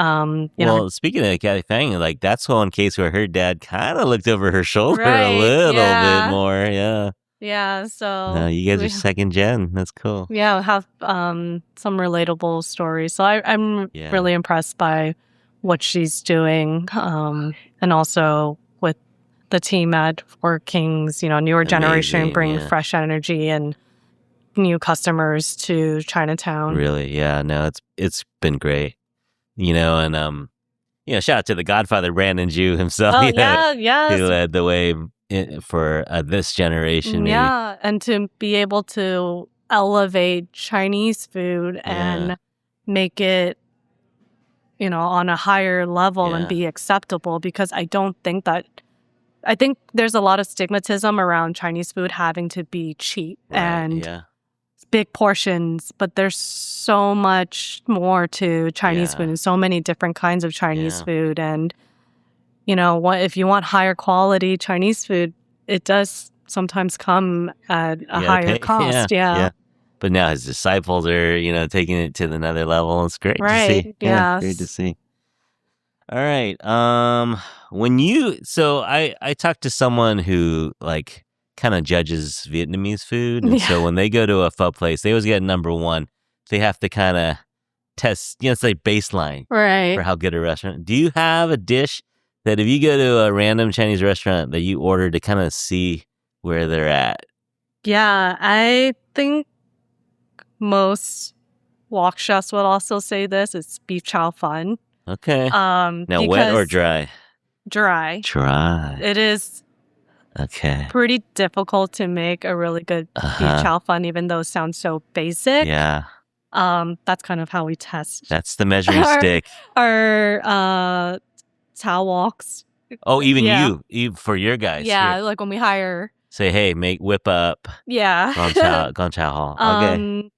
Speaking of Kathy Fang, like that's one case where her dad kind of looked over her shoulder Right, a little bit more. Yeah. Yeah, so No, you guys are second gen. That's cool. Yeah, we have some relatable stories. So I'm really impressed by what she's doing. And also with the team at Four Kings, newer generation, bring fresh energy and new customers to Chinatown. Really, yeah. No, it's been great. And shout out to the Godfather Brandon Jew himself. Oh, yes. Who led the way for this generation. Maybe. Yeah, and to be able to elevate Chinese food and make it, on a higher level and be acceptable, because I think there's a lot of stigmatism around Chinese food having to be cheap and big portions, but there's so much more to Chinese food and so many different kinds of Chinese food. And, if you want higher quality Chinese food, it does sometimes come at a higher cost. Yeah. But now his disciples are, taking it to another level. It's great to see. Yes. Great to see. All right. I talked to someone who like kind of judges Vietnamese food. And so when they go to a pho place, they always get number one. They have to kind of test, it's like baseline for how good a restaurant. Do you have a dish that if you go to a random Chinese restaurant that you order to kind of see where they're at? Yeah, I think most wok chefs would also say this. It's beef chow fun. Okay. Now, wet or dry? Dry. Dry. It is pretty difficult to make a really good beef chow fun, even though it sounds so basic. Yeah. That's kind of how we test. That's the measuring stick. Our chow woks. Oh, even you for your guys. Yeah, like when we hire. Say, hey, whip up. Yeah. Gong Chow Hall. Okay.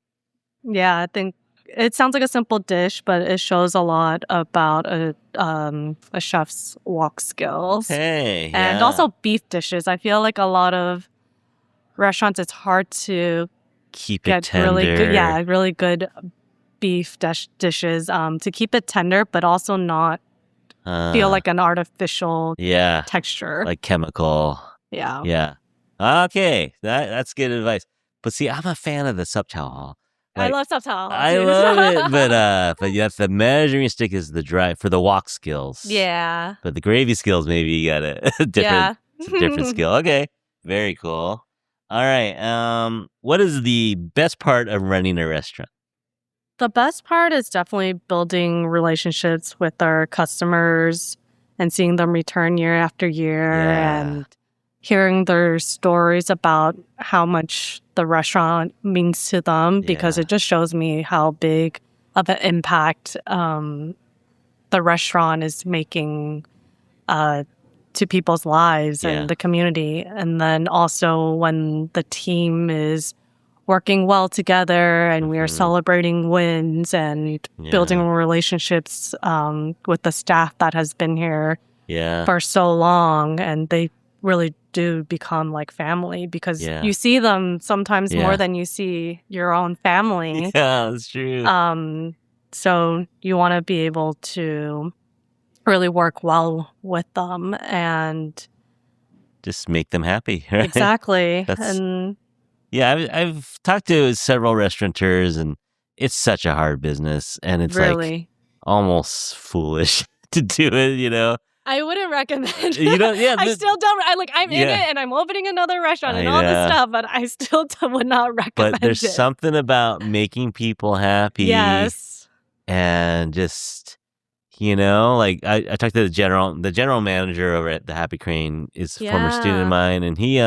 Yeah, I think it sounds like a simple dish, but it shows a lot about a chef's wok skills. Hey, and also beef dishes. I feel like a lot of restaurants, it's hard to keep get it tender. really good beef dishes. To keep it tender, but also not feel like an artificial texture, like chemical. Yeah. Yeah. Okay, that's good advice. But see, I'm a fan of the Sup Chow Hall. Like, I love Sup Chow Hall. I love it, but yes, the measuring stick is the dry for the wok skills. Yeah. But the gravy skills, maybe you got a different skill. Okay, very cool. All right. What is the best part of running a restaurant? The best part is definitely building relationships with our customers and seeing them return year after year and hearing their stories about how much the restaurant means to them because it just shows me how big of an impact the restaurant is making to people's lives and the community. And then also when the team is working well together and we are celebrating wins and building relationships with the staff that has been here for so long, and they really do become like family because you see them sometimes more than you see your own family. Yeah, that's true. So you want to be able to really work well with them and just make them happy, right? Exactly. I've talked to several restaurateurs, and it's such a hard business, and it's like almost foolish to do it, you know. I wouldn't recommend. You know, I still don't. I'm in it, and I'm opening another restaurant and all this stuff, but I still would not recommend it. But there's something about making people happy. Yes. And just, you know, like I talked to the general manager over at the Happy Crane is a former student of mine, and he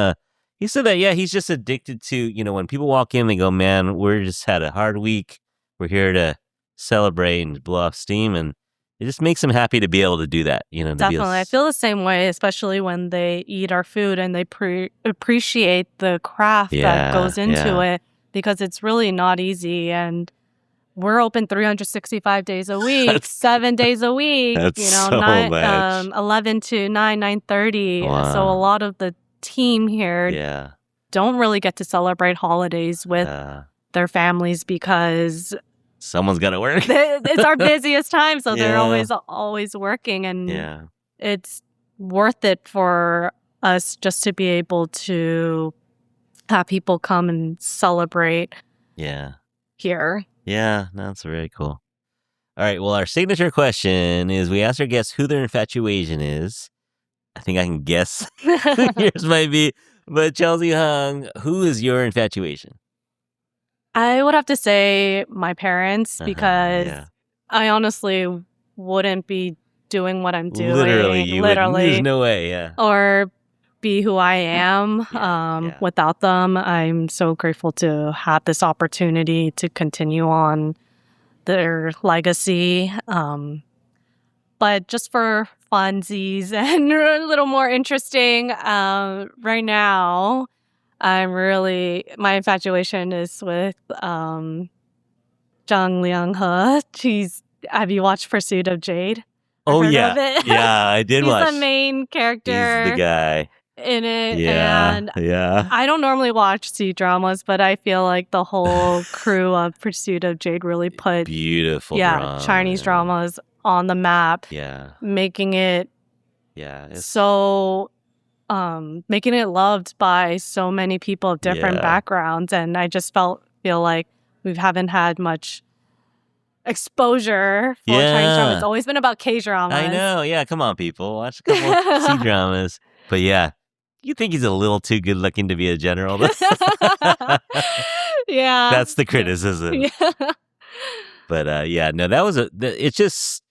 said that he's just addicted to, you know, when people walk in, they go, man, we're just had a hard week, we're here to celebrate and blow off steam, and it just makes him happy to be able to do that, you know. Definitely. I feel the same way, especially when they eat our food and they appreciate the craft that goes into it, because it's really not easy. And we're open 365 days a week, 7 days a week, you know, so much. 11 to 9:30. Wow. So a lot of the team here don't really get to celebrate holidays with their families because someone's got to work. It's our busiest time, so they're always working, and it's worth it for us just to be able to have people come and celebrate here. Yeah, that's very cool. All right, well, our signature question is we asked our guests who their infatuation is. I think I can guess who yours might be, but Chelsea Hung, who is your infatuation? I would have to say my parents because I honestly wouldn't be doing what I'm doing. Literally. There's no way, or be who I am without them. I'm so grateful to have this opportunity to continue on their legacy. But just for funsies and a little more interesting, right now, my infatuation is with Zhang Lianghe. Have you watched Pursuit of Jade? Oh, yeah. Yeah, I did watch. He's the main character. He's the guy in it. Yeah, and yeah. I don't normally watch C-dramas, but I feel like the whole crew of Pursuit of Jade really put beautiful drama, Chinese dramas on the map. Yeah. Making it making it loved by so many people of different backgrounds. And I just feel like we haven't had much exposure for Chinese drama. It's always been about K-dramas. I know. Yeah, come on, people. Watch a couple C-dramas. But yeah, you think he's a little too good looking to be a general? Yeah. That's the criticism. Yeah. But no, that was it's just,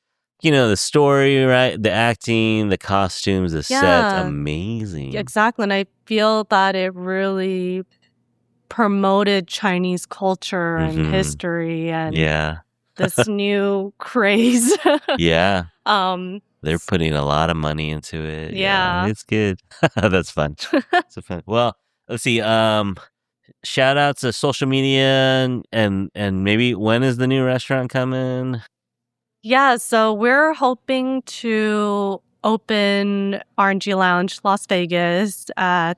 the story, right? The acting, the costumes, the set, amazing. Exactly. And I feel that it really promoted Chinese culture and history and this new craze. Yeah. They're putting a lot of money into it. Yeah. It's good. That's fun. It's fun. Well, let's see. Shout out to social media and maybe when is the new restaurant coming? Yeah, so we're hoping to open R&G Lounge Las Vegas at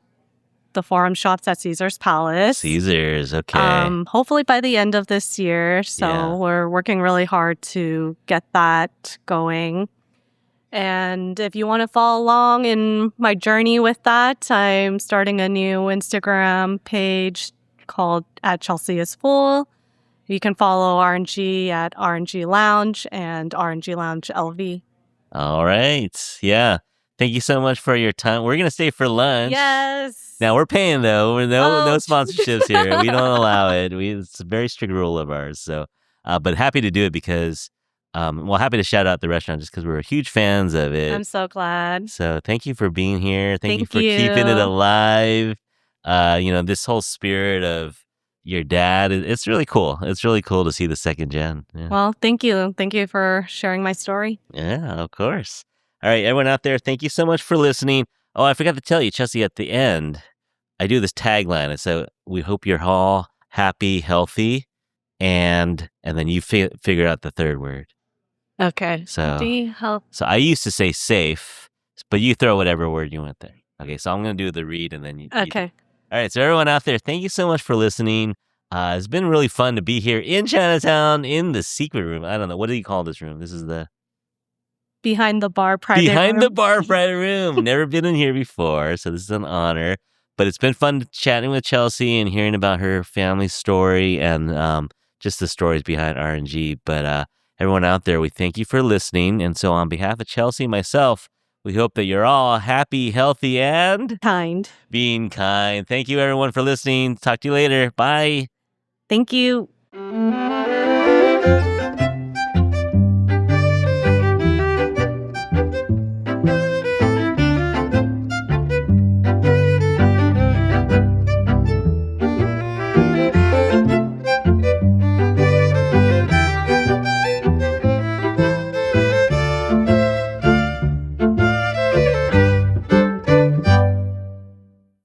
the Forum Shops at Caesar's Palace. Caesar's, okay. Hopefully by the end of this year. So we're working really hard to get that going. And if you want to follow along in my journey with that, I'm starting a new Instagram page called @ChelseaIsFull. You can follow R&G at R&G Lounge and R&G Lounge LV. All right. Yeah. Thank you so much for your time. We're going to stay for lunch. Yes. Now, we're paying, though. No sponsorships here. We don't allow it. It's a very strict rule of ours. So But happy to do it because, happy to shout out the restaurant just because we're huge fans of it. I'm so glad. So thank you for being here. Thank you Thank for keeping it you. alive. This whole spirit of your dad, it's really cool. It's really cool to see the second gen. Yeah. Well, thank you. Thank you for sharing my story. Yeah, of course. All right, everyone out there, thank you so much for listening. Oh, I forgot to tell you, Chelsea, at the end, I do this tagline. And so we hope you're all happy, healthy, and then you figure out the third word. Okay. So, Health. so I used to say safe, but you throw whatever word you want there. Okay, so I'm going to do the read and then you. Okay. All right, so everyone out there, thank you so much for listening. It's been really fun to be here in Chinatown in the secret room. I don't know. What do you call this room? This is the Behind the bar private behind room. the bar private room. Never been in here before, so this is an honor. But it's been fun chatting with Chelsea and hearing about her family story and just the stories behind R&G. But everyone out there, we thank you for listening. And so on behalf of Chelsea and myself, we hope that you're all happy, healthy, and Kind. being kind. Thank you, everyone, for listening. Talk to you later. Bye. Thank you.